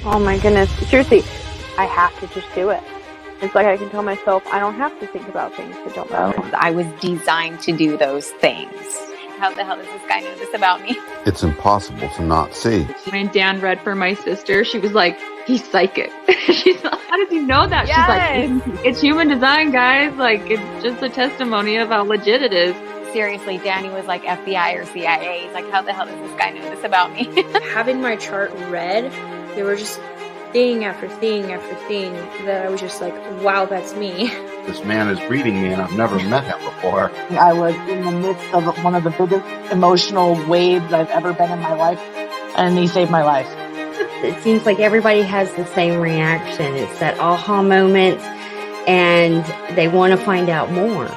Oh my goodness. Seriously, I have to just do it. It's like I can tell myself I don't have to think about things that don't matter. I was designed to do those things. How the hell does this guy know this about me? It's impossible to not see. When Dan read for my sister, she was like, he's psychic. She's like, how did you know that? Yes. She's like, it's human design, guys. Like, it's just a testimony of how legit it is. Seriously, Danny was like FBI or CIA. He's like, how the hell does this guy know this about me? Having my chart read, there were just thing after thing after thing that I was just like, wow, that's me. This man is reading me and I've never met him before. I was in the midst of one of the biggest emotional waves I've ever been in my life, and he saved my life. It seems like everybody has the same reaction. It's that aha moment, and they want to find out more.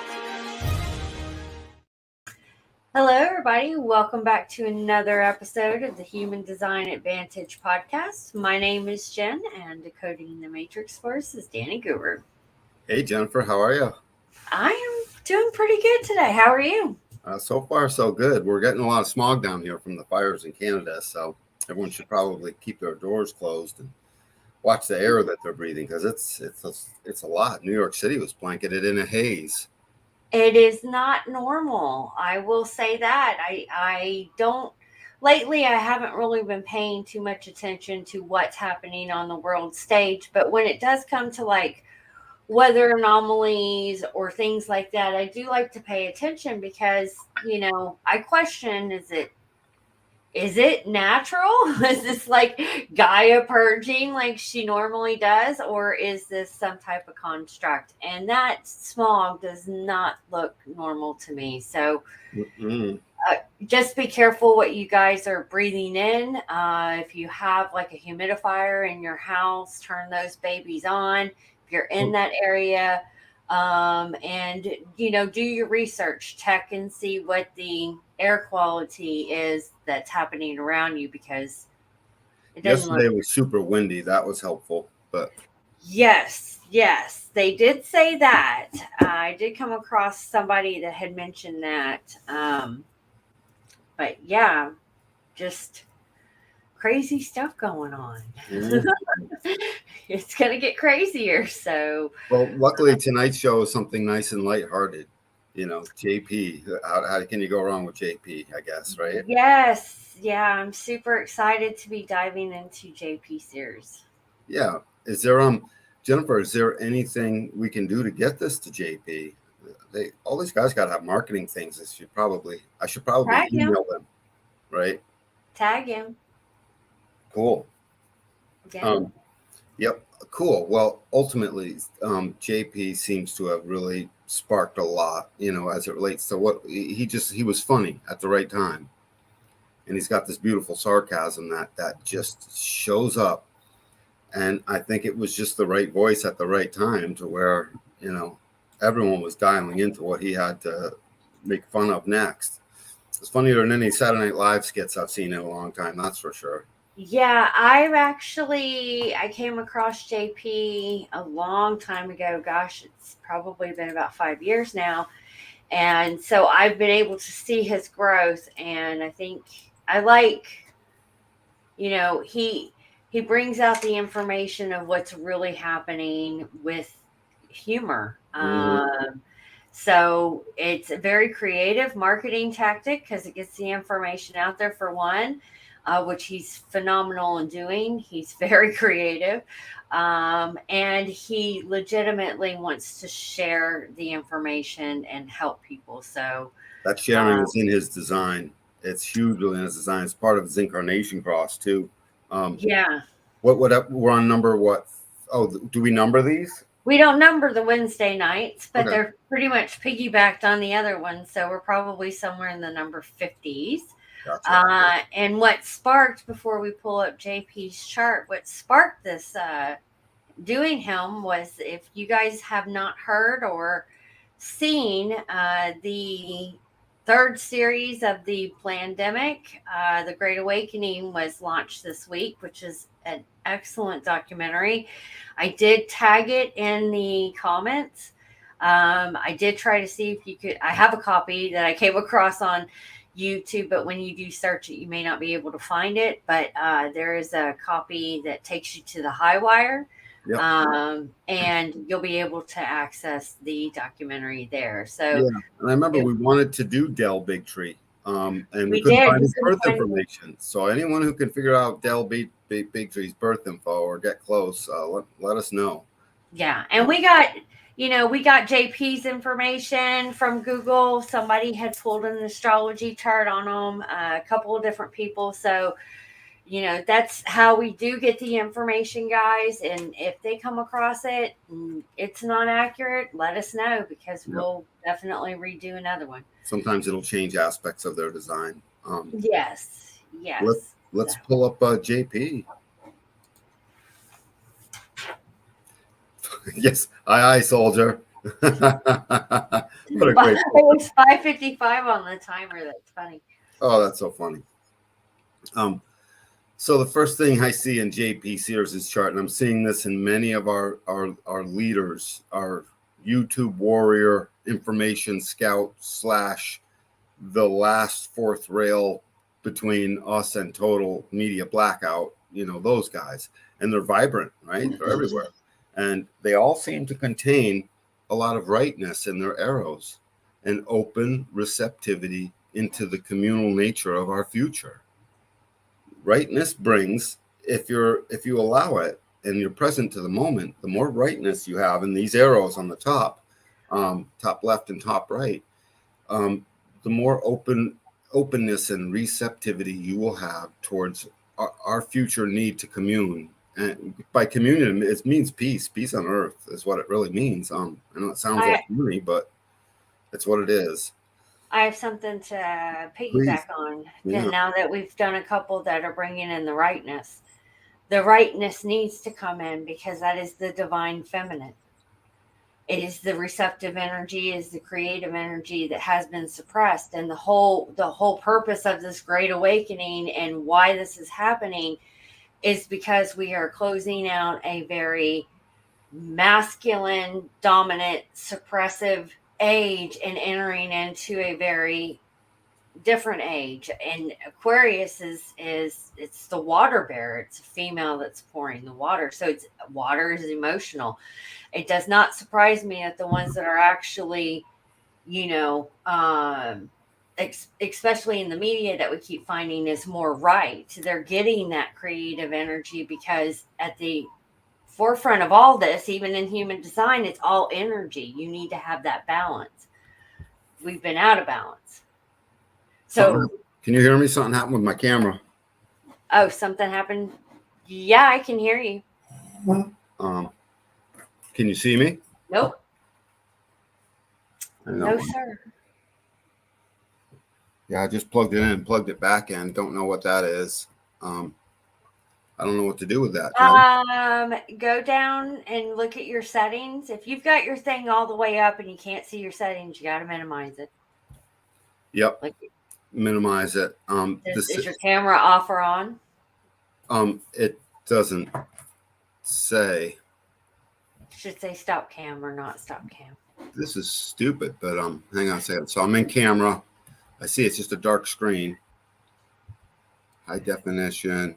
Hello, everybody. Welcome back to another episode of the Human Design Advantage podcast. My name is Jen, and decoding the matrix for us is Danny Goober. Hey, Jennifer, how are you? I am doing pretty good today. How are you? So far, so good. We're getting a lot of smog down here from the fires in Canada, so everyone should probably keep their doors closed and watch the air that they're breathing, because it's a lot. New York City was blanketed in a haze. It is not normal. I will say that. I don't, lately I haven't really been paying too much attention to what's happening on the world stage, but when it does come to like weather anomalies or things like that, I do like to pay attention because, you know, I question, is it natural? Is this like Gaia purging like she normally does? Or is this some type of construct? And that smog does not look normal to me. So just be careful what you guys are breathing in. If you have like a humidifier in your house, turn those babies on. If you're in that area, and, you know, do your research, check and see what the air quality is that's happening around you, because it doesn't Yesterday was super windy. That was helpful, but yes, they did say that. I did come across somebody that had mentioned that. But yeah, just crazy stuff going on. It's gonna get crazier. So, well, luckily tonight's show is something nice and lighthearted. You know, JP. How can you go wrong with JP? I guess, right? yes, yeah, I'm super excited to be diving into JP Sears. Yeah. Is there Jennifer? Is there anything we can do to get this to JP? All these guys got to have marketing things. I should probably Tag email them, right? Tag him. Cool. Yeah. Yep. Cool. Well, ultimately, JP seems to have really sparked a lot, you know, as it relates to what he was funny at the right time. And he's got this beautiful sarcasm that just shows up. And I think it was just the right voice at the right time to where, you know, everyone was dialing into what he had to make fun of next. It's funnier than any Saturday Night Live skits I've seen in a long time, that's for sure. Yeah, I came across JP a long time ago. Gosh, it's probably been about 5 years now. And so I've been able to see his growth. And I think I like, you know, he brings out the information of what's really happening with humor. So it's a very creative marketing tactic because it gets the information out there for one. Which he's phenomenal in doing. He's very creative. And he legitimately wants to share the information and help people. So that sharing is in his design. It's hugely in his design. It's part of his incarnation cross too. Yeah. We're on number what? Oh, do we number these? We don't number the Wednesday nights, but Okay. They're pretty much piggybacked on the other one. So we're probably somewhere in the number 50s. Gotcha. And what sparked, before we pull up JP's chart, what sparked this doing him was, if you guys have not heard or seen the third series of the Plandemic, The Great Awakening was launched this week, which is an excellent documentary. I did tag it in the comments. I did try to see if you could, I have a copy that I came across on YouTube, but when you do search it, you may not be able to find it. But there is a copy that takes you to the high wire. Yep. And you'll be able to access the documentary there. So yeah, and I remember we wanted to do Del Bigtree, and we couldn't did. find We his couldn't birth find- information. So anyone who can figure out Del Bigtree's birth info or get close, let us know. Yeah, and we got JP's information from Google. Somebody had pulled an astrology chart on them, a couple of different people. So, that's how we do get the information, guys. And if they come across it, and it's not accurate, let us know, because we'll definitely redo another one. Sometimes it'll change aspects of their design. Yes. Let's pull up JP. Yes, aye, soldier. What a great. It was 5:55 on the timer. That's funny. Oh, that's so funny. So the first thing I see in JP Sears' chart, and I'm seeing this in many of our leaders, our YouTube warrior information scout / the last fourth rail between us and total media blackout, those guys. And they're vibrant, right? They're everywhere. And they all seem to contain a lot of rightness in their arrows and open receptivity into the communal nature of our future. Rightness brings, if you allow it and you're present to the moment, the more rightness you have in these arrows on the top left and top right, the more openness and receptivity you will have towards our future need to commune. And by communion, it means peace on earth is what it really means. I know it sounds like funny, but it's what it is. I have something to piggyback on. Yeah. Now that we've done a couple that are bringing in the rightness needs to come in, because that is the divine feminine. It is the receptive energy, is the creative energy that has been suppressed. And the whole purpose of this great awakening and why this is happening is because we are closing out a very masculine, dominant, suppressive age and entering into a very different age. And Aquarius is it's the water bearer. It's a female that's pouring the water. So water is emotional. It does not surprise me that the ones that are actually, especially in the media that we keep finding is more right. They're getting that creative energy, because at the forefront of all this, even in human design, it's all energy. You need to have that balance. We've been out of balance. So can you hear me? Something happened with my camera. Oh, something happened. Yeah, I can hear you. Can you see me? Nope. No, sir. Yeah, I just plugged it in, plugged it back in. Don't know what that is. I don't know what to do with that. Go down and look at your settings. If you've got your thing all the way up and you can't see your settings, you got to minimize it. Yep. Minimize it. Is your camera off or on? It doesn't say. It should say stop cam or not stop cam. This is stupid, but hang on a second. So I'm in camera. I see it's just a dark screen. High definition.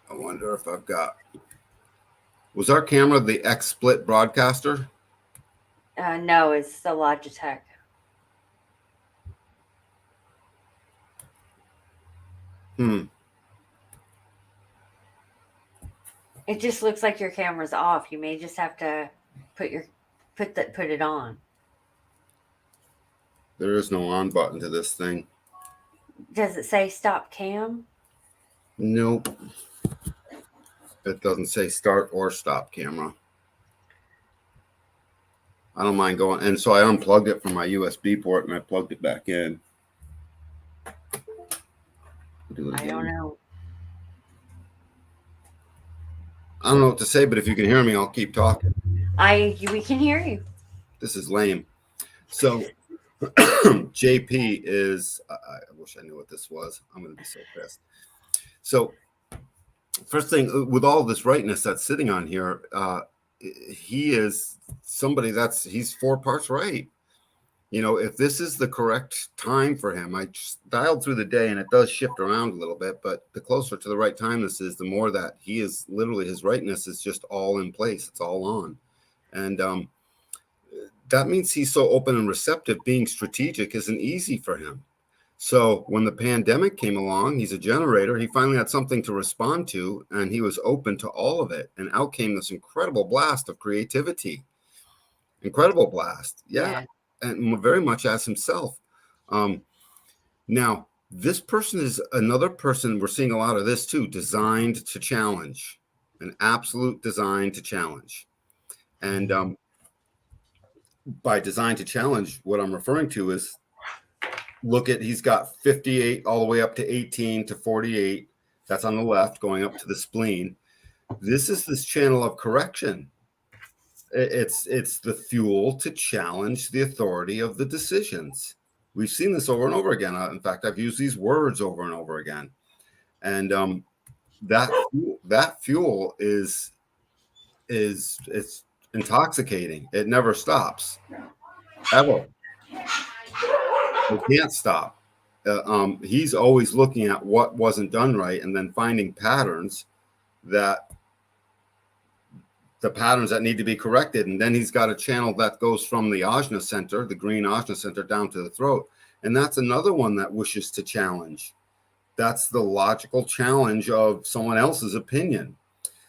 I wonder if I've got. Was our camera the XSplit broadcaster? No, it's the Logitech. It just looks like your camera's off. You may just have to put it on. There is no on button to this thing. Does it say stop cam? Nope. It doesn't say start or stop camera. I don't mind going. And so I unplugged it from my USB port and I plugged it back in. I don't know. I don't know what to say, but if you can hear me, I'll keep talking. We can hear you. This is lame. So JP is, I wish I knew what this was. I'm going to be so pissed. So first thing, with all this rightness that's sitting on here, he is somebody he's 4 parts right. if this is the correct time for him, I just dialed through the day and it does shift around a little bit, but the closer to the right time this is, the more that he is literally, his rightness is just all in place. It's all on. And that means he's so open and receptive. Being strategic isn't easy for him. So when the pandemic came along, he's a generator. He finally had something to respond to, and he was open to all of it. And out came this incredible blast of creativity. Incredible blast. Yeah. And very much as himself. Now, this person is another person, we're seeing a lot of this too, designed to challenge, an absolute design to challenge. And by design to challenge, what I'm referring to is, he's got 58 all the way up to 18 to 48. That's on the left, going up to the spleen. This is this channel of correction. It's the fuel to challenge the authority of the decisions. We've seen this over and over again. In fact, I've used these words over and over again. And that fuel is it's intoxicating. It never stops, ever. It can't stop. He's always looking at what wasn't done right and then finding patterns that need to be corrected. And then he's got a channel that goes from the ajna center, the green ajna center, down to the throat. And that's another one that wishes to challenge. That's the logical challenge of someone else's opinion.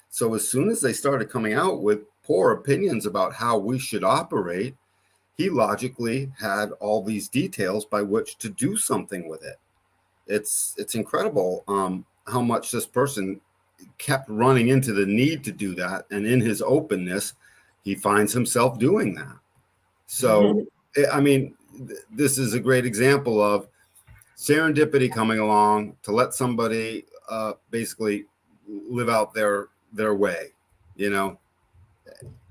So as soon as they started coming out with poor opinions about how we should operate, he logically had all these details by which to do something with it. It's incredible how much this person kept running into the need to do that. And in his openness, he finds himself doing that. So, I mean, this is a great example of serendipity coming along to let somebody basically live out their way,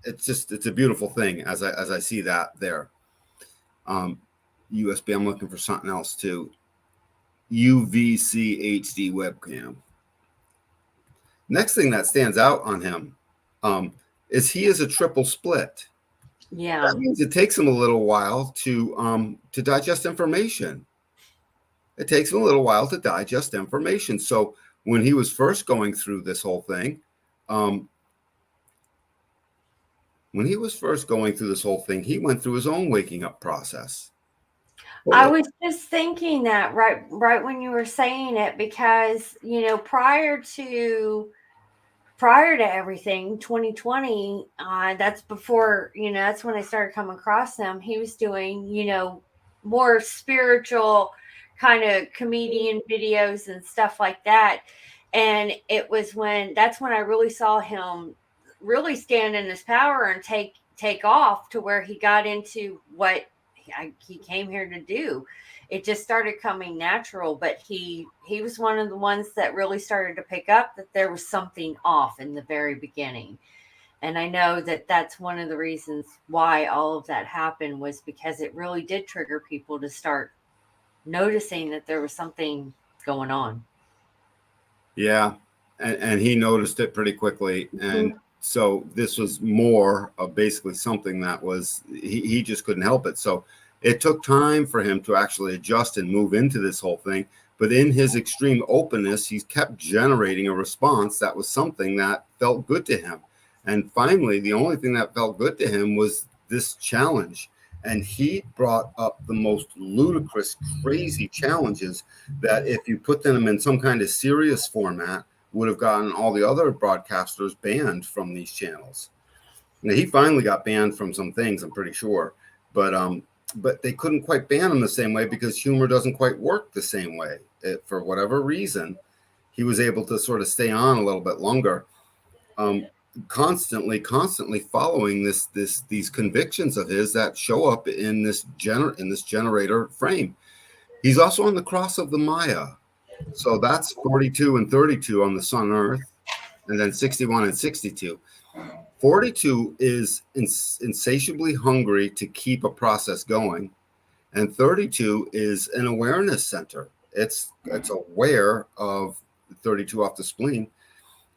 It's a beautiful thing as I see that there. USB, I'm looking for something else too. UVC HD webcam. Next thing that stands out on him is he is a triple split. Yeah. That means it takes him a little while to digest information. It takes him a little while to digest information. So when he was first going through this whole thing, he went through his own waking up process. I was just thinking that right when you were saying it, because prior to everything, 2020, that's before, that's when I started coming across him. He was doing more spiritual kind of comedian videos and stuff like that, and that's when I really saw him really stand in his power and take off to where he got into what he came here to do. It just started coming natural, but he was one of the ones that really started to pick up that there was something off in the very beginning. And I know that that's one of the reasons why all of that happened, was because it really did trigger people to start noticing that there was something going on. Yeah. And he noticed it pretty quickly. And so this was more of basically something that was, he just couldn't help it. So it took time for him to actually adjust and move into this whole thing. But in his extreme openness, he kept generating a response that was something that felt good to him. And finally, the only thing that felt good to him was this challenge. And he brought up the most ludicrous, crazy challenges that if you put them in some kind of serious format, would have gotten all the other broadcasters banned from these channels. Now, he finally got banned from some things, I'm pretty sure, but they couldn't quite ban him the same way because humor doesn't quite work the same way. For whatever reason, he was able to sort of stay on a little bit longer, constantly following these convictions of his that show up in this generator frame. He's also on the cross of the Maya. So that's 42 and 32 on the Sun Earth, and then 61 and 62. 42 is insatiably hungry to keep a process going, and 32 is an awareness center. It's aware of 32 off the spleen.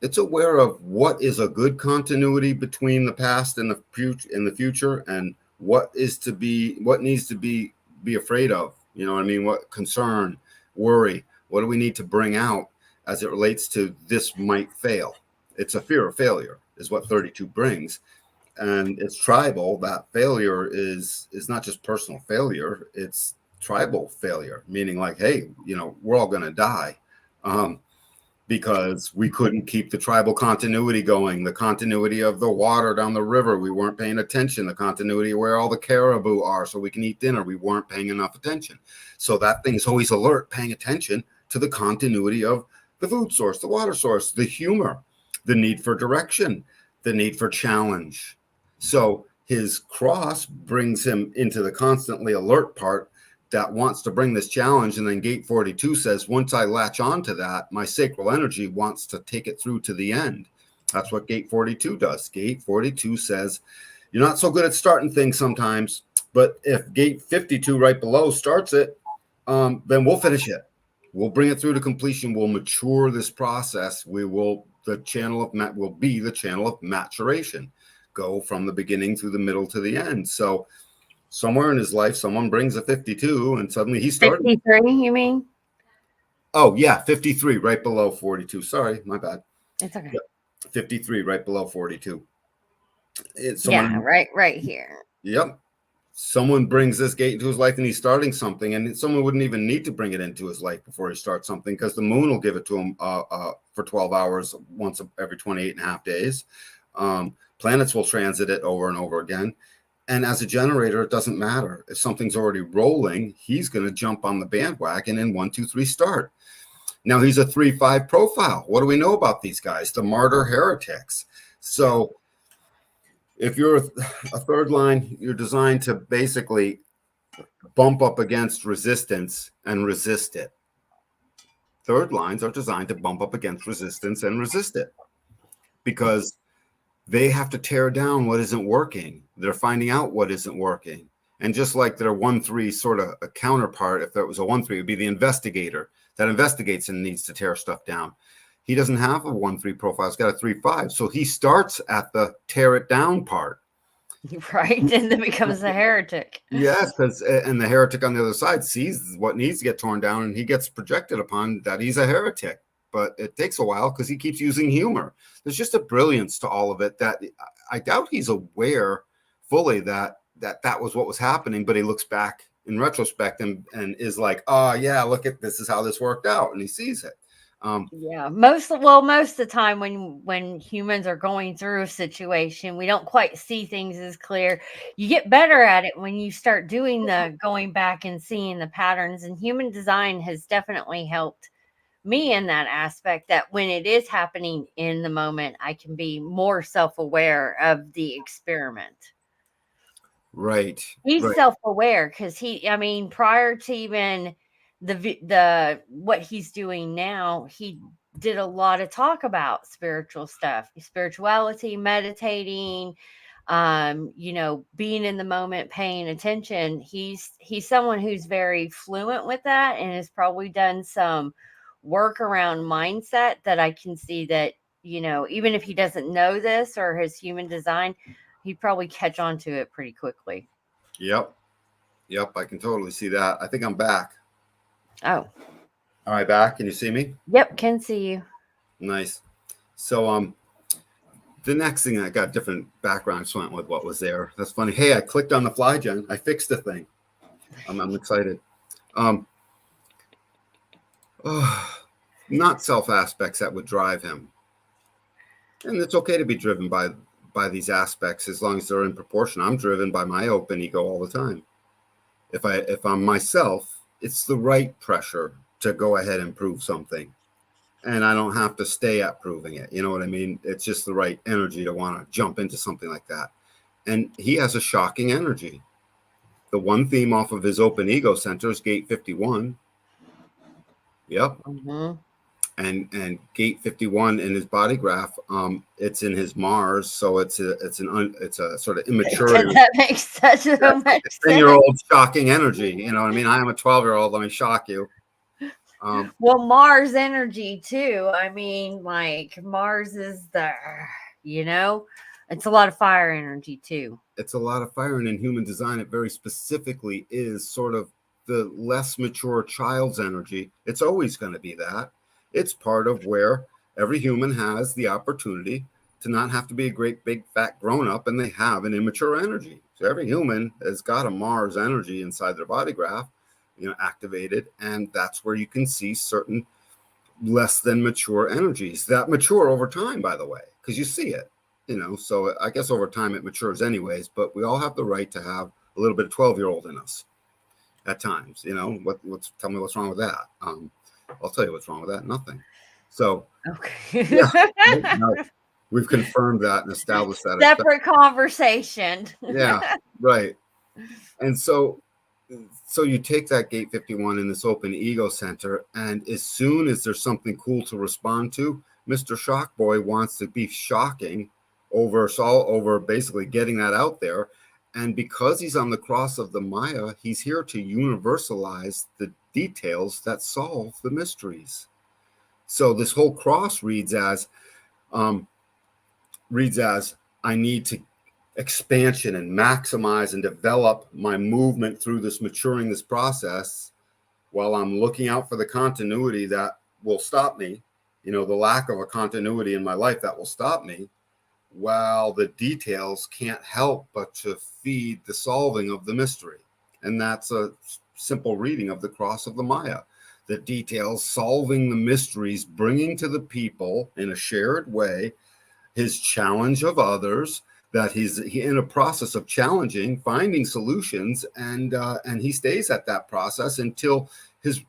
It's aware of what is a good continuity between the past and the future, and what needs to be afraid of, you know what I mean? What concern, worry, what do we need to bring out as it relates to this might fail? It's a fear of failure is what 32 brings. And it's tribal. That failure is not just personal failure, it's tribal failure, meaning like, hey, you know, we're all going to die. Because we couldn't keep the tribal continuity going, the continuity of the water down the river. We weren't paying attention, the continuity of where all the caribou are so we can eat dinner. We weren't paying enough attention. So that thing's always alert, paying attention to the continuity of the food source, the water source, the humor, the need for direction, the need for challenge. So his cross brings him into the constantly alert part that wants to bring this challenge. And then gate 42 says, once I latch on to that, my sacral energy wants to take it through to the end. That's what gate 42 does. Gate 42 says, you're not so good at starting things sometimes, but if gate 52 right below starts it, then we'll finish it. We'll bring it through to completion. We'll mature this process. Will be the channel of maturation. Go from the beginning through the middle to the end. So somewhere in his life, someone brings a 52 and suddenly he started. 53, you mean? Oh, yeah, 53 right below 42. Sorry, my bad. It's okay. Yep. 53 right below 42. Right here. Yep. Someone brings this gate into his life and he's starting something, and someone wouldn't even need to bring it into his life before he starts something because the moon will give it to him for 12 hours once every 28 and a half days. Planets will transit it over and over again. And as a generator, it doesn't matter. If something's already rolling, he's going to jump on the bandwagon and 1, 2, 3 start. Now, he's a 3-5 profile. What do we know about these guys? The martyr heretics. So if you're a third line, you're designed to basically bump up against resistance and resist it. Third lines are designed to bump up against resistance and resist it because they have to tear down what isn't working. They're finding out what isn't working. And just like their 1-3 sort of a counterpart, if there was a 1-3, it would be the investigator that investigates and needs to tear stuff down. He doesn't have a 1-3 profile. He's got a 3-5. So he starts at the tear it down part. Right. And then becomes a heretic. Yes, and the heretic on the other side sees what needs to get torn down and he gets projected upon that he's a heretic. But it takes a while because he keeps using humor. There's just a brilliance to all of it that I doubt he's aware fully that was what was happening, but he looks back in retrospect and is like, oh yeah, look at this is how this worked out. And he sees it. Most of the time when humans are going through a situation, we don't quite see things as clear. You get better at it when you start doing the going back and seeing the patterns, and human design has definitely helped me in that aspect, that when it is happening in the moment, I can be more self-aware of the experiment. Right. He's self-aware because prior to even the what he's doing now, he did a lot of talk about spiritual stuff, spirituality, meditating, being in the moment, paying attention. He's someone who's very fluent with that and has probably done some work around mindset that I can see that, even if he doesn't know this or his human design, he'd probably catch on to it pretty quickly. Yep. I can totally see that. I think I'm back. Oh. All right, back. Can you see me? Yep, can see you. Nice. So the next thing, I got different background. I just went with what was there. That's funny. Hey, I clicked on the fly, Jen. I fixed the thing. I'm excited. Not self aspects that would drive him. And it's okay to be driven by these aspects as long as they're in proportion. I'm driven by my open ego all the time. If I'm myself, it's the right pressure to go ahead and prove something. And I don't have to stay at proving it. You know what I mean? It's just the right energy to want to jump into something like that. And he has a shocking energy. The one theme off of his open ego center is gate 51. Yep. Mm-hmm. And gate 51 in his body graph, it's in his Mars, so it's a sort of immaturity. That makes such a much sense. 10-year-old shocking energy. You know what I mean? I am a 12-year-old. Let me shock you. Well, Mars energy too. I mean, like Mars is there, It's a lot of fire energy too. It's a lot of fire, and in human design, it very specifically is sort of the less mature child's energy. It's always going to be that. It's part of where every human has the opportunity to not have to be a great big fat grown up, and they have an immature energy. So every human has got a Mars energy inside their body graph, activated, and that's where you can see certain less than mature energies that mature over time, by the way, because you see it. So I guess over time it matures anyways, but we all have the right to have a little bit of 12-year-old in us at times. Tell me what's wrong with that. I'll tell you what's wrong with that. Nothing. So Okay. yeah, no, we've confirmed that and established that. Separate conversation. Yeah, right. And so you take that gate 51 in this open ego center, and as soon as there's something cool to respond to, Mr. Shockboy wants to be shocking over basically getting that out there. And because he's on the cross of the Maya, he's here to universalize the details that solve the mysteries. So this whole cross reads as I need to expansion and maximize and develop my movement through this maturing this process, while I'm looking out for the continuity that will stop me, the lack of a continuity in my life that will stop me, while the details can't help but to feed the solving of the mystery. And that's a simple reading of the cross of the Maya. The details solving the mysteries, bringing to the people in a shared way his challenge of others, that he's in a process of challenging, finding solutions, and he stays at that process until his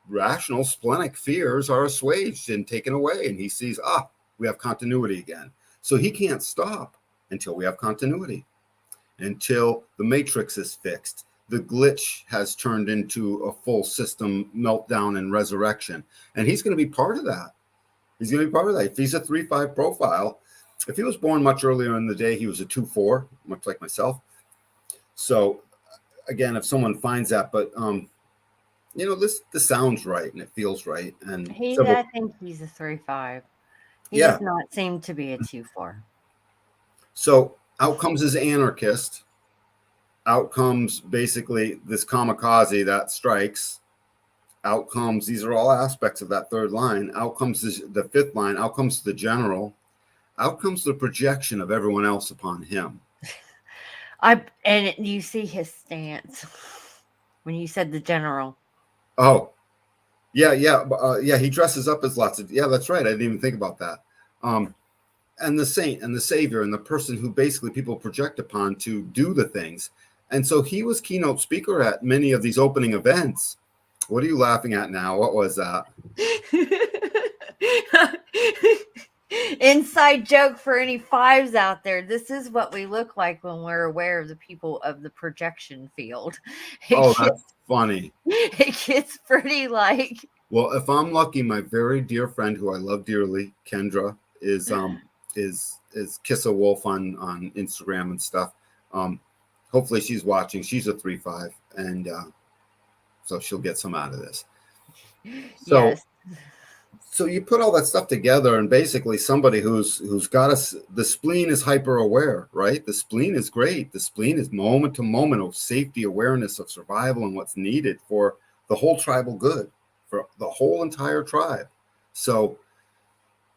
rational splenic fears are assuaged and taken away, and he sees, we have continuity again. So he can't stop until we have continuity, until the matrix is fixed, the glitch has turned into a full system meltdown and resurrection, and he's going to be part of that. He's going to be part of that. If he's a 3-5 profile, if he was born much earlier in the day, he was a 2-4, much like myself. So again, if someone finds that, but this sounds right and it feels right. And I think he's a 3-5. He does not seem to be a 2-4. So out comes his anarchist. Out comes basically this kamikaze that strikes. Out comes, these are all aspects of that third line. Out comes the fifth line. Out comes the general. Out comes the projection of everyone else upon him. And you see his stance when you said the general. Oh, yeah. He dresses up as lots of. Yeah, that's right. I didn't even think about that. And the saint and the savior and the person who basically people project upon to do the things. And so he was keynote speaker at many of these opening events. What are you laughing at now? What was that? Inside joke for any 5s out there. This is what we look like when we're aware of the people of the projection field. That's funny. It gets pretty like. Well, if I'm lucky, my very dear friend who I love dearly, Kendra, is Kiss a Wolf on Instagram and stuff. Hopefully she's watching. She's a 3-5, and so she'll get some out of this. So. Yes. So you put all that stuff together, and basically somebody who's got the spleen is hyper aware, right? The spleen is great. The spleen is moment to moment of safety awareness of survival and what's needed for the whole tribal good, for the whole entire tribe. So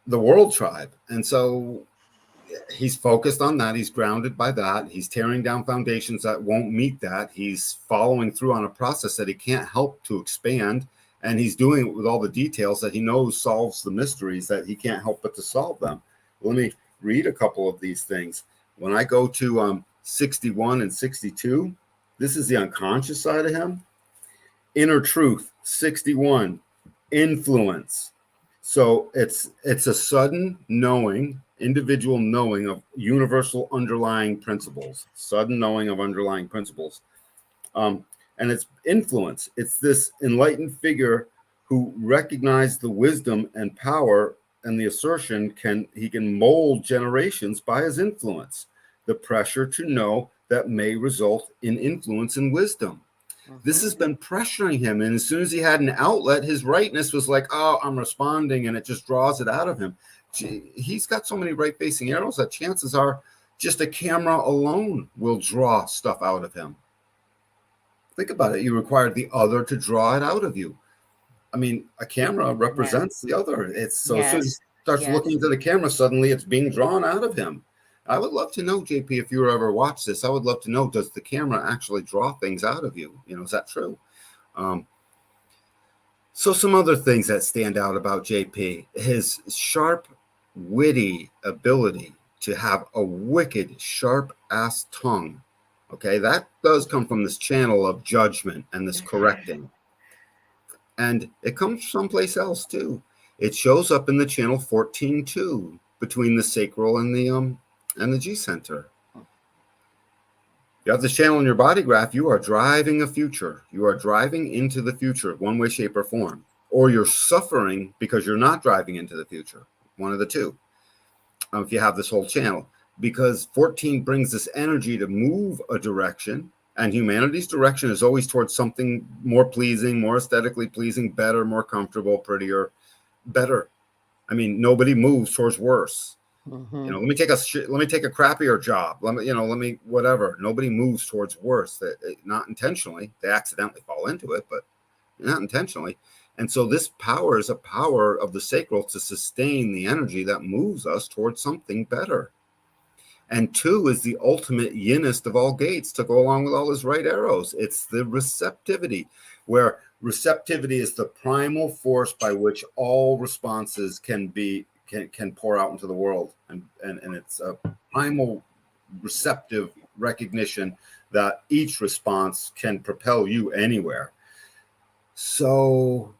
the world tribe. And so he's focused on that. He's grounded by that. He's tearing down foundations that won't meet that. He's following through on a process that he can't help to expand. And he's doing it with all the details that he knows solves the mysteries that he can't help but to solve them. Let me read a couple of these things. When I go to 61 and 62, this is the unconscious side of him. Inner truth, 61, influence. So it's a sudden knowing, individual knowing of universal underlying principles, sudden knowing of underlying principles. And it's influence. It's this enlightened figure who recognized the wisdom and power and the assertion he can mold generations by his influence. The pressure to know that may result in influence and wisdom. Mm-hmm. This has been pressuring him. And as soon as he had an outlet, his rightness was like, I'm responding. And it just draws it out of him. He's got so many right-facing arrows that chances are Just a camera alone will draw stuff out of him. Think about it. You require the other to draw it out of you. I mean, a camera represents the other. It's so as soon as he starts looking into the camera, suddenly it's being drawn out of him. I would love to know, JP, if you ever watch this, I would love to know, does the camera actually draw things out of you? You know, is that true? So some other things that stand out about JP, his sharp, witty ability to have a wicked, sharp-ass tongue. Okay, that does come from this channel of judgment and this correcting. And it comes someplace else too. It shows up in the channel 14-2 between the sacral and the G center. You have this channel in your body graph. You are driving a future. You are driving into the future, one way, shape, or form. Or you're suffering because you're not driving into the future. One of the two. If you have this whole channel. Because 14 brings this energy to move a direction. And humanity's direction is always towards something more pleasing, more aesthetically pleasing, better, more comfortable, prettier, better. I mean, nobody moves towards worse. You know, let me take a crappier job. Let me whatever. Nobody moves towards worse. Not intentionally. They accidentally fall into it, but not intentionally. And so this power is a power of the sacral to sustain the energy that moves us towards something better. And 2 is the ultimate yinnest of all gates to go along with all his right arrows. It's the receptivity, where receptivity is the primal force by which all responses can pour out into the world. And it's a primal receptive recognition that each response can propel you anywhere. So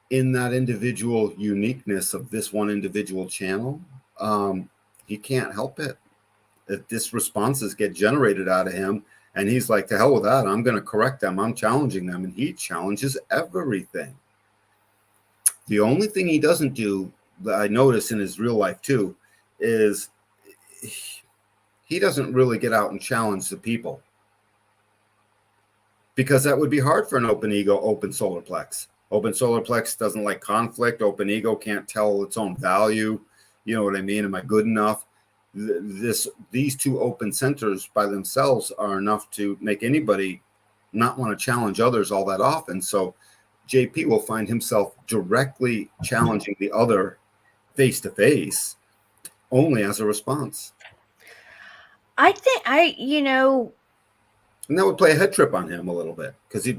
in that individual uniqueness of this one individual channel, he can't help it. That this responses get generated out of him, and he's like, to hell with that, I'm going to correct them, I'm challenging them, and he challenges everything. The only thing he doesn't do that I notice in his real life too is he doesn't really get out and challenge the people, because that would be hard for an open ego, open solar plex. Open solar plex doesn't like conflict. Open ego can't tell its own value. You know what I mean? Am I good enough? These two open centers by themselves are enough to make anybody not want to challenge others all that often. So JP will find himself directly challenging the other face to face only as a response. I think and that would play a head trip on him a little bit, because he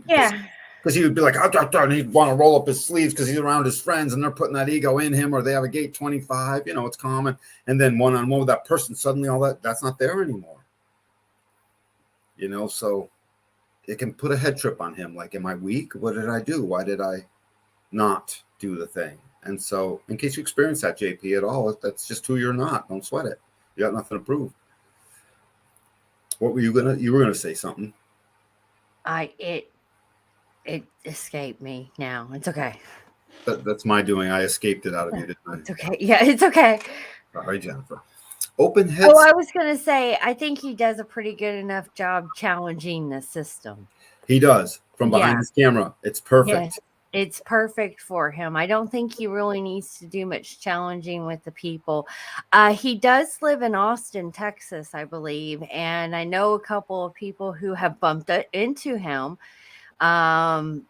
would be like, and he'd want to roll up his sleeves because he's around his friends and they're putting that ego in him, or they have a gate 25, you know, it's common. And then one-on-one with that person, suddenly that's not there anymore. You know, so it can put a head trip on him. Like, am I weak? What did I do? Why did I not do the thing? And so in case you experience that, JP, at all, that's just who you're not. Don't sweat it. You got nothing to prove. What were you were gonna say something? It escaped me now. It's okay. That's my doing. I escaped it out of you, didn't I? It's okay. Yeah, it's okay. Sorry, Jennifer. Open heads. Oh, I was going to say, I think he does a pretty good enough job challenging the system. He does. From behind his camera. It's perfect. Yes, it's perfect for him. I don't think he really needs to do much challenging with the people. He does live in Austin, Texas, I believe. And I know a couple of people who have bumped into him. And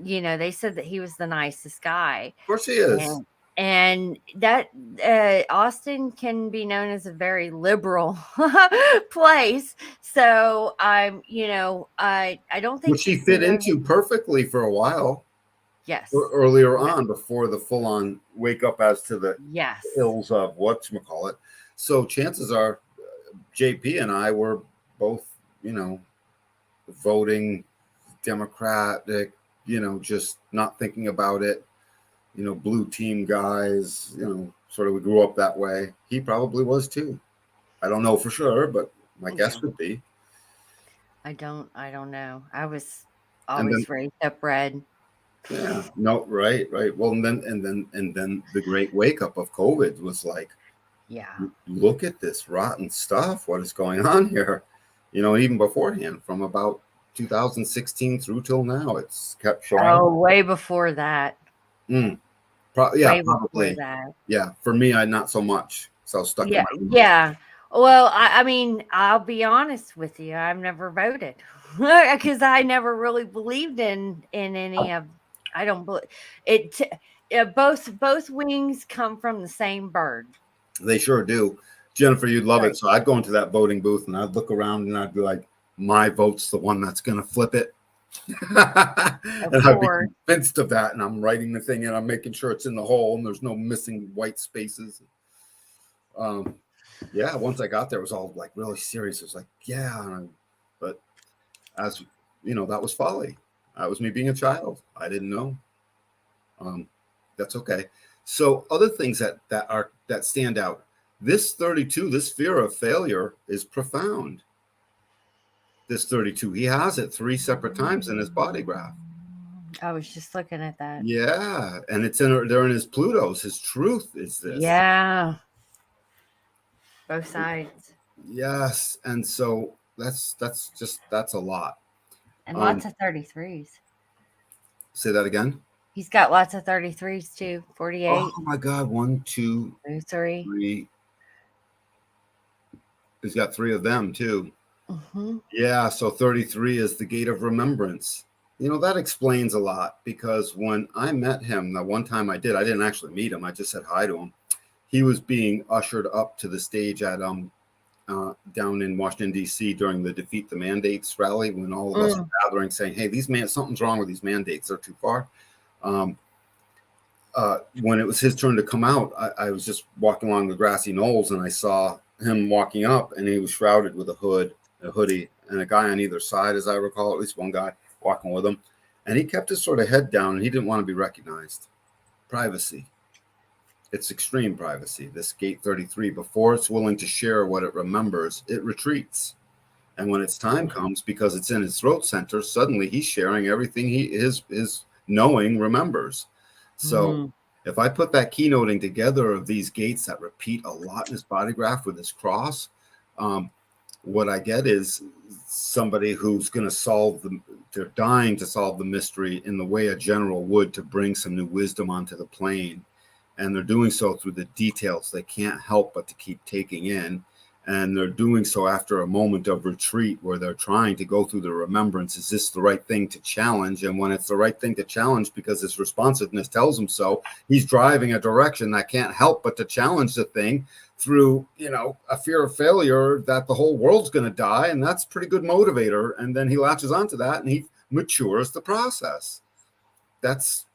you know, they said that he was the nicest guy. Of course he is. And that Austin can be known as a very liberal place. So I don't think which he fit into perfectly for a while. Yes. Earlier on, before the full-on wake up as to the ills of whatchamacallit. So chances are JP and I were both, you know, voting Democratic, you know, just not thinking about it, you know, blue team guys, you know, sort of we grew up that way. He probably was too. I don't know for sure, but my guess would be. I don't know. I was always raised up red. Yeah, no, right. Well, and then the great wake up of COVID was like, look at this rotten stuff. What is going on here? You know, even beforehand, from about 2016 through till now, it's kept showing. Oh, way before that. Probably. That. Yeah, for me, I not so much. So I was stuck in my room. Yeah. Well, I mean, I'll be honest with you. I've never voted because I never really believed in any of. I don't believe it. Both wings come from the same bird. They sure do. Jennifer, you'd love Right. it. So I'd go into that voting booth and I'd look around and I'd be like, my vote's the one that's going to flip it. And I'd be course. convinced of that. And I'm writing the thing and I'm making sure it's in the hole and there's no missing white spaces. Yeah, once I got there, it was all like really serious. It was like, yeah. But as you know, that was folly. That was me being a child. I didn't know. That's okay. So other things that stand out. This 32, this fear of failure is profound. This 32, he has it 3 separate times in his body graph. I was just looking at that. Yeah, and they're in his Pluto's. His truth is this. Yeah. Both sides. Yes, and so that's a lot. And lots of 33s. Say that again. He's got lots of 33s too. 48. Oh my God! 1, 2, 3. 3. He's got 3 of them too. Mm-hmm. Yeah, so 33 is the gate of remembrance. You know, that explains a lot because when I met him, the one time I didn't actually meet him. I just said hi to him. He was being ushered up to the stage at down in Washington, D.C. during the Defeat the Mandates rally when all of us were gathering saying, hey, something's wrong with these mandates. They're too far. When it was his turn to come out, I was just walking along the grassy knolls and I saw him walking up and he was shrouded with a hoodie, and a guy on either side, as I recall, at least one guy walking with him. And he kept his sort of head down and he didn't want to be recognized. Privacy. It's extreme privacy. This gate 33, before it's willing to share what it remembers, it retreats. And when its time comes, because it's in his throat center, suddenly he's sharing everything his knowing remembers. So if I put that keynoting together of these gates that repeat a lot in his body graph with his cross, what I get is somebody who's going to they're dying to solve the mystery in the way a general would to bring some new wisdom onto the plane. And they're doing so through the details they can't help but to keep taking in. And they're doing so after a moment of retreat where they're trying to go through the remembrance. Is this the right thing to challenge? And when it's the right thing to challenge because his responsiveness tells him so, he's driving a direction that can't help but to challenge the thing through, a fear of failure that the whole world's going to die. And that's a pretty good motivator. And then he latches onto that and he matures the process. That's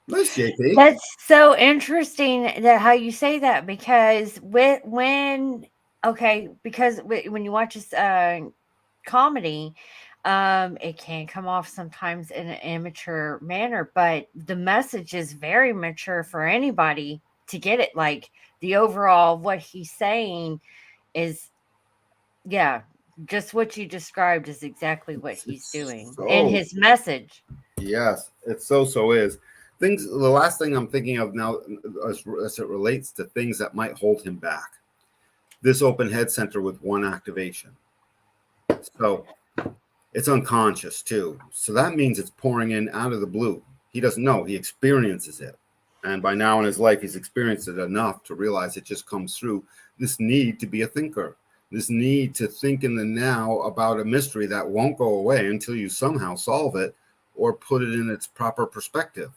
nice, JP. That's so interesting that how you say that, because when you watch this comedy, it can come off sometimes in an immature manner, but the message is very mature for anybody to get it. Like the overall, what he's saying is, just what you described is exactly what he's doing in his message. Yes, it so is. The last thing I'm thinking of now as it relates to things that might hold him back. This open head center with 1 activation. So it's unconscious too. So that means it's pouring in out of the blue. He doesn't know, he experiences it. And by now in his life, he's experienced it enough to realize it just comes through this need to be a thinker, this need to think in the now about a mystery that won't go away until you somehow solve it or put it in its proper perspective.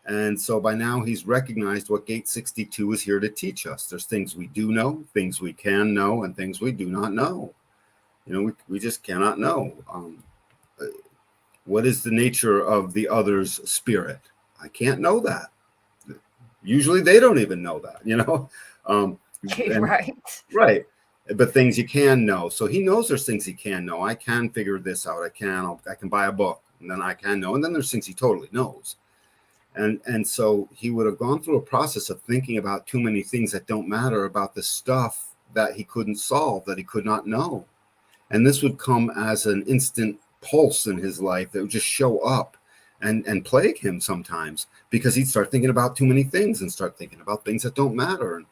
And so by now he's recognized what gate 62 is here to teach us. There's things we do know, things we can know, and things we do not know. We just cannot know. What is the nature of the other's spirit? I can't know that. Usually they don't even know that, Right. But things you can know. So he knows there's things he can know. I can figure this out. I can buy a book, and then I can know. And then there's things he totally knows. And so he would have gone through a process of thinking about too many things that don't matter about the stuff that he couldn't solve, that he could not know. And this would come as an instant pulse in his life that would just show up and plague him sometimes, because he'd start thinking about too many things and start thinking about things that don't matter.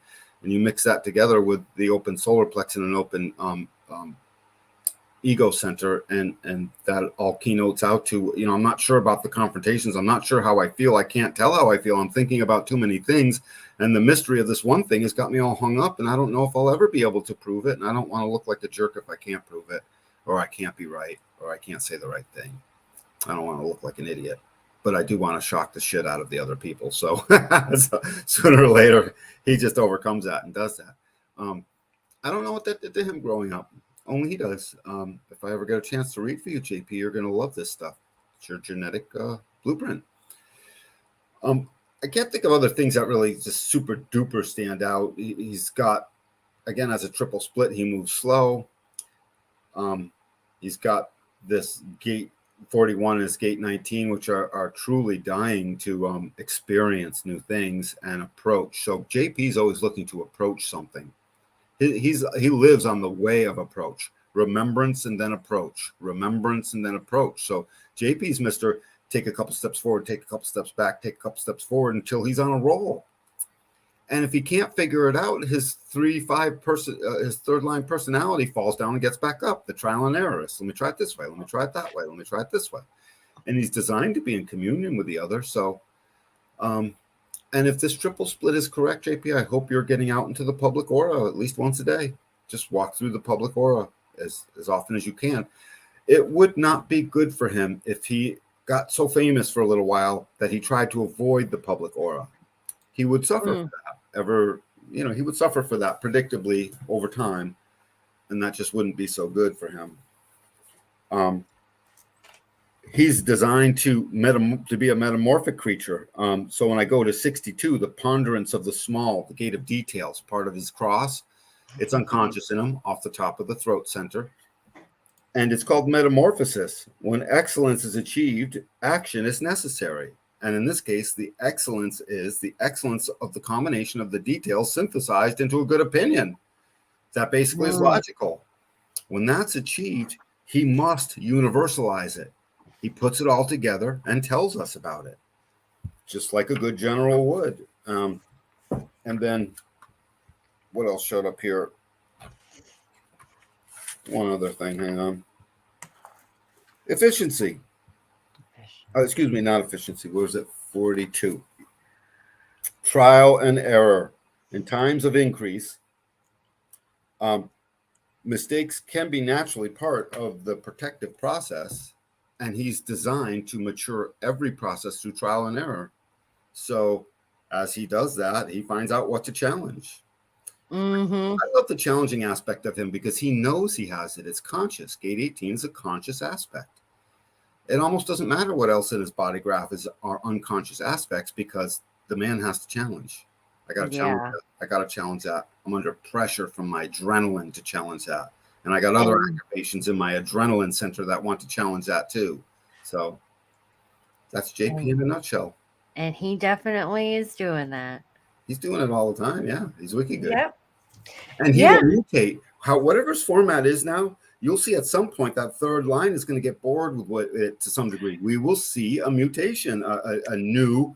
And you mix that together with the open solar plex and an open ego center, and that all keynotes out to, I'm not sure about the confrontations. I'm not sure how I feel. I can't tell how I feel. I'm thinking about too many things, and the mystery of this one thing has got me all hung up, and I don't know if I'll ever be able to prove it, and I don't want to look like a jerk if I can't prove it, or I can't be right, or I can't say the right thing. I don't want to look like an idiot, but I do want to shock the shit out of the other people. So, so sooner or later he just overcomes that and does that. I don't know what that did to him growing up. Only he does. If I ever get a chance to read for you, JP, you're going to love this stuff. It's your genetic blueprint. I can't think of other things that really just super duper stand out. He's got, again, as a triple split, he moves slow. He's got this gate 41 and his gate 19, which are truly dying to experience new things and approach. So JP's always looking to approach something. He lives on the way of approach, remembrance and then approach, remembrance and then approach. So JP's Mr. Take a couple steps forward, take a couple steps back, take a couple steps forward until he's on a roll. And if he can't figure it out, his his third line personality falls down and gets back up. The trial and error is, let me try it this way, let me try it that way, let me try it this way. And he's designed to be in communion with the other. So, and if this triple split is correct, JP, I hope you're getting out into the public aura at least once a day. Just walk through the public aura as often as you can. It would not be good for him if he got so famous for a little while that he tried to avoid the public aura. He would suffer for that. He would suffer for that predictably over time, and that just wouldn't be so good for him. He's designed to be a metamorphic creature. So when I go to 62, the ponderance of the small, the gate of details, part of his cross, it's unconscious in him off the top of the throat center. And it's called metamorphosis. When excellence is achieved, action is necessary. And in this case, the excellence is the excellence of the combination of the details synthesized into a good opinion. That basically is logical. When that's achieved, he must universalize it. He puts it all together and tells us about it, just like a good general would. And then what else showed up here? One other thing, hang on. Efficiency. Excuse me, not efficiency. What was it? 42. Trial and error. In times of increase, mistakes can be naturally part of the protective process, and he's designed to mature every process through trial and error. So as he does that, he finds out what to challenge. I love the challenging aspect of him because he knows he has it. It's conscious. Gate 18 is a conscious aspect. It almost doesn't matter what else in his body graph are unconscious aspects because the man has to challenge. I got to challenge that. I got to challenge that. I'm under pressure from my adrenaline to challenge that. And I got other activations in my adrenaline center that want to challenge that too. So that's JP in a nutshell. And he definitely is doing that. He's doing it all the time. Yeah, he's wicked good. Yep. And he will mutate. Whatever his format is now, you'll see at some point that third line is going to get bored with it to some degree. We will see a mutation, a new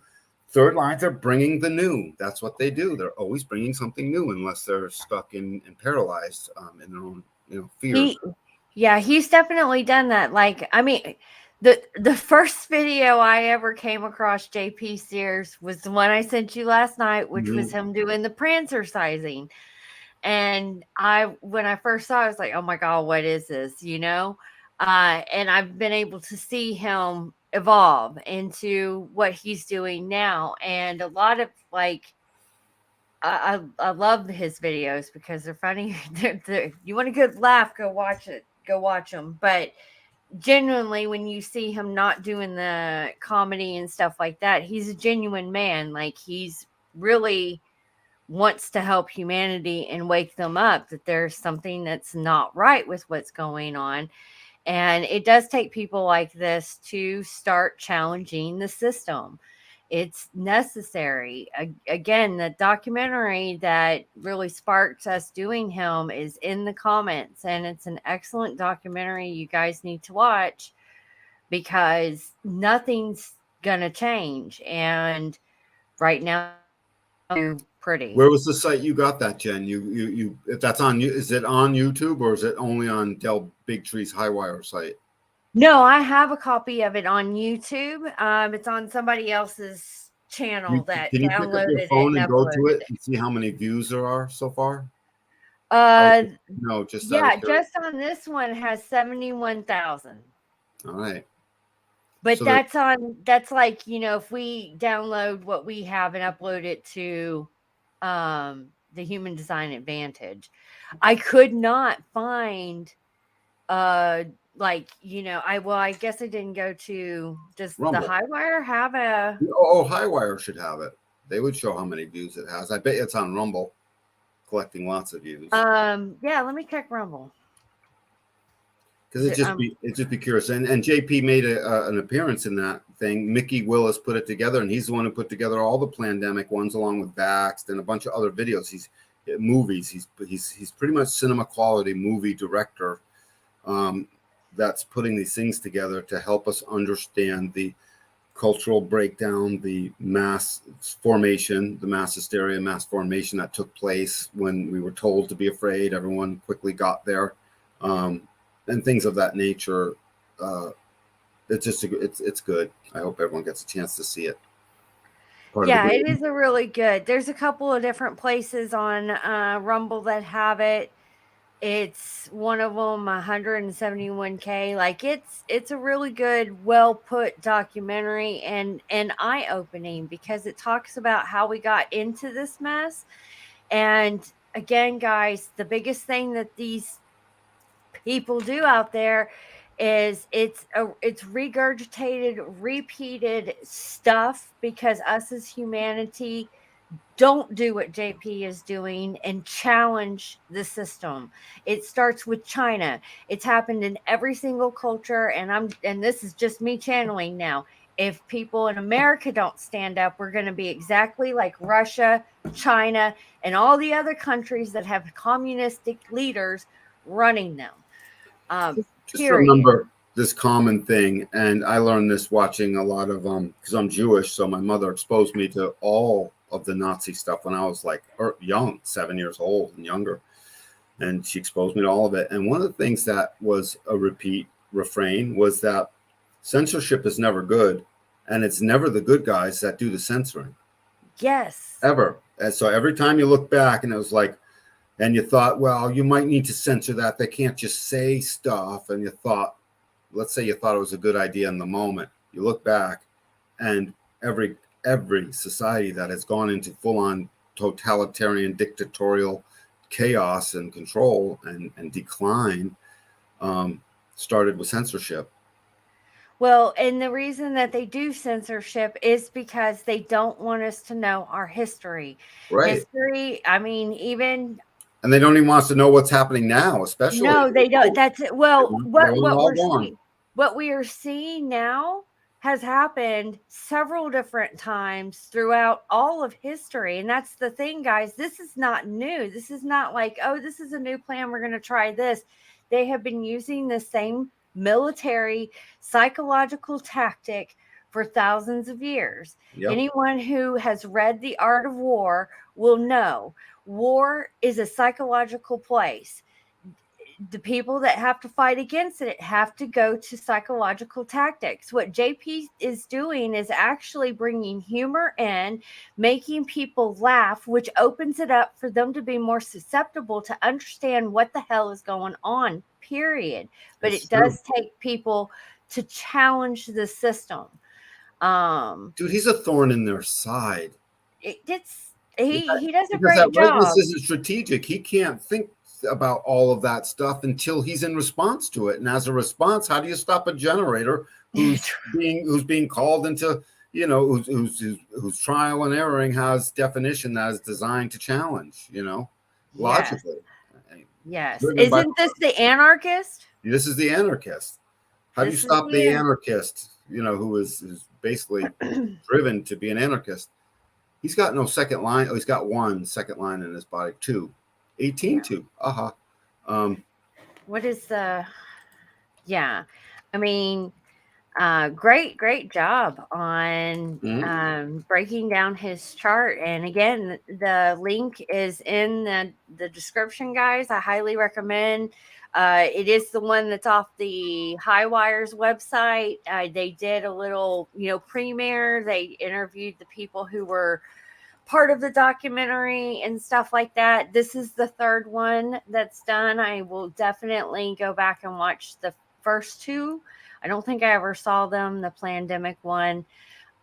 third lines are bringing the new. That's what they do. They're always bringing something new unless they're stuck and paralyzed in their own fears. He's definitely done that. Like, I mean, the first video I ever came across JP Sears was the one I sent you last night, which was him doing the prancercising. And when I first saw it, I was like, oh my God, what is this? And I've been able to see him evolve into what he's doing now. And a lot of I love his videos because they're funny. You want a good laugh, go watch it. Go watch them. But genuinely, when you see him not doing the comedy and stuff like that, he's a genuine man. Like, he's really wants to help humanity and wake them up that there's something that's not right with what's going on. And it does take people like this to start challenging the system. It's necessary. Again, the documentary that really sparked us doing him is in the comments, and it's an excellent documentary you guys need to watch because nothing's gonna change. And right now, pretty. Where was the site you got that, Jen? You if that's on you, is it on YouTube or is it only on Del Bigtree's Highwire site? No, I have a copy of it on YouTube. It's on somebody else's channel that Can you pick up downloaded your it phone and and go to uploaded it and see how many views there are so far? it. No, just out Yeah, of curiosity. just on this one has 71,000. All right. But So that's like, if we download what we have and upload it to the Human Design Advantage, I could not find I guess I didn't go to, does Rumble. the Highwire have a Highwire should have it. They would show how many views it has. I bet it's on Rumble, collecting lots of views. yeah, let me check Rumble. Because it'd just be curious. And JP made an appearance in that thing. Mickey Willis put it together, and he's the one who put together all the Plandemic ones, along with Vaxxed and a bunch of other videos. He's pretty much cinema quality movie director. That's putting these things together to help us understand the cultural breakdown, the mass formation, the mass hysteria, mass formation that took place when we were told to be afraid. Everyone quickly got there. And things of that nature. It's good. I hope everyone gets a chance to see it. It is a really good. There's a couple of different places on Rumble that have it. It's one of them 171K. Like it's a really good, well put documentary and eye opening, because it talks about how we got into this mess. And again, guys, the biggest thing that these people do out there is it's regurgitated, repeated stuff, because us as humanity don't do what JP is doing and challenge the system. It starts with China. It's happened in every single culture, and this is just me channeling now. If people in America don't stand up, we're going to be exactly like Russia, China, and all the other countries that have communistic leaders running them. Just remember this common thing, and I learned this watching a lot of because I'm Jewish, so my mother exposed me to all of the Nazi stuff when I was young, 7 years old and younger, and she exposed me to all of it. And one of the things that was a repeat refrain was that censorship is never good, and it's never the good guys that do the censoring. Yes. Ever. And so every time you look back, and it was like, and you thought, well, you might need to censor that. They can't just say stuff. And you thought, let's say you thought it was a good idea in the moment. You look back, and every society that has gone into full-on totalitarian, dictatorial chaos and control and decline started with censorship. Well, and the reason that they do censorship is because they don't want us to know our history. Right. History, I mean, even... And they don't even want us to know what's happening now, especially. No, they don't. That's it. Well, what we are seeing now has happened several different times throughout all of history. And that's the thing, guys. This is not new. This is not like, oh, this is a new plan, we're going to try this. They have been using the same military psychological tactic for thousands of years. Yep. Anyone who has read The Art of War will know war is a psychological place. The people that have to fight against it have to go to psychological tactics. What JP is doing is actually bringing humor in, making people laugh, which opens it up for them to be more susceptible to understand what the hell is going on, period. But it does take people to challenge the system. Dude, he's a thorn in their side. He does a great job. This isn't strategic. He can't think about all of that stuff until he's in response to it. And as a response, how do you stop a generator who's being called into, whose trial and erroring has definition that is designed to challenge, logically. Yes. Isn't this the anarchist? This is the anarchist. How do you stop the anarchist, who is basically driven to be an anarchist? He's got no second line. Oh, he's got one second line in his body. 18-2. What is the... Yeah. I mean, Great job on Mhm. breaking down his chart. And again, the link is in the description, guys. I highly recommend. It is the one that's off the Highwires website. They did a little, premiere. They interviewed the people who were part of the documentary and stuff like that. This is the third one that's done. I will definitely go back and watch the first two. I don't think I ever saw them, the Plandemic one.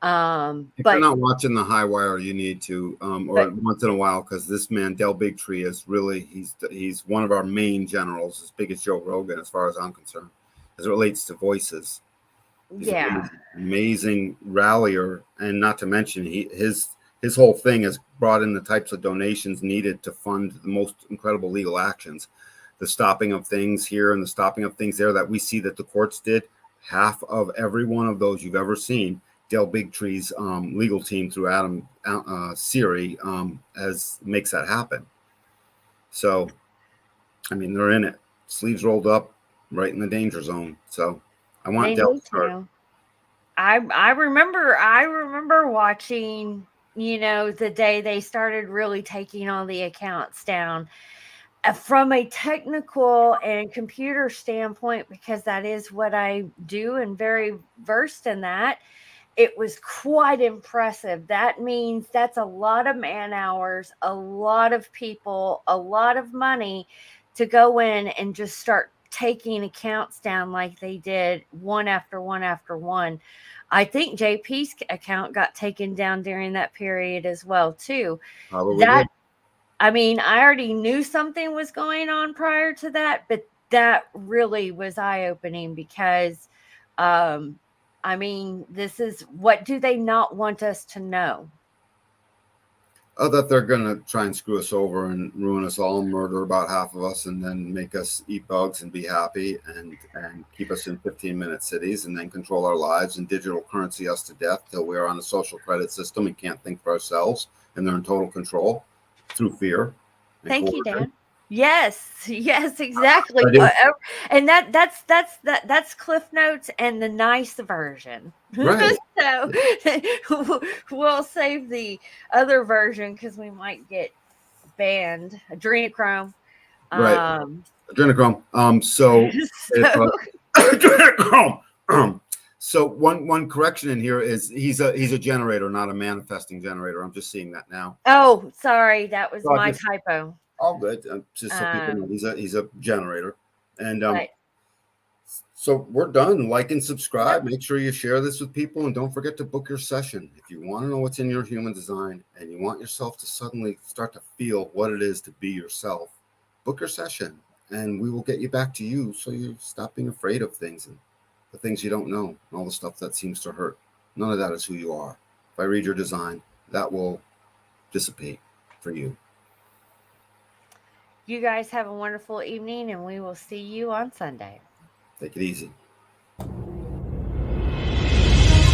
If you're But not watching the High Wire, you need to, or once in a while, because this man Del Bigtree is really he's one of our main generals, as big as Joe Rogan, as far as I'm concerned, as it relates to voices. He's yeah, an amazing rallier, and not to mention his whole thing has brought in the types of donations needed to fund the most incredible legal actions, the stopping of things here and the stopping of things there that we see that the courts did. Half of every one of those you've ever seen, Del Bigtree's legal team through Adam Siri makes that happen. So, I mean, they're in it, sleeves rolled up, right in the danger zone. So, I want they Del need to start. to. I remember watching, the day they started really taking all the accounts down. From a technical and computer standpoint, because that is what I do and very versed in that, it was quite impressive. That means that's a lot of man hours, a lot of people, a lot of money to go in and just start taking accounts down like they did one after one after one. I think JP's account got taken down during that period as well too. Probably That did. I mean, I already knew something was going on prior to that, but that really was eye-opening because, I mean, this is what do they not want us to know? Oh, that they're gonna try and screw us over and ruin us all, murder about half of us, and then make us eat bugs and be happy and keep us in 15-minute cities, and then control our lives and digital currency us to death till we are on a social credit system and can't think for ourselves, and they're in total control through fear. Thank you, Dan. Yes, exactly. I do. And that's Cliff Notes and the nice version. Right. So we'll save the other version because we might get banned. Adrenochrome. Right. Adrenochrome. So if So adrenochrome. So one correction in here is he's a generator, not a manifesting generator. I'm just seeing that now. oh, sorry, that was So I my just- typo. All good. Just so people know, he's a generator, and But so we're done. Like and subscribe. Make sure you share this with people, and don't forget to book your session if you want to know what's in your human design and you want yourself to suddenly start to feel what it is to be yourself. Book your session, and we will get you back to you, so you stop being afraid of things and the things you don't know and all the stuff that seems to hurt. None of that is who you are. If I read your design, that will dissipate for you. you guys have a wonderful evening, and we will see you on Sunday. Take it easy.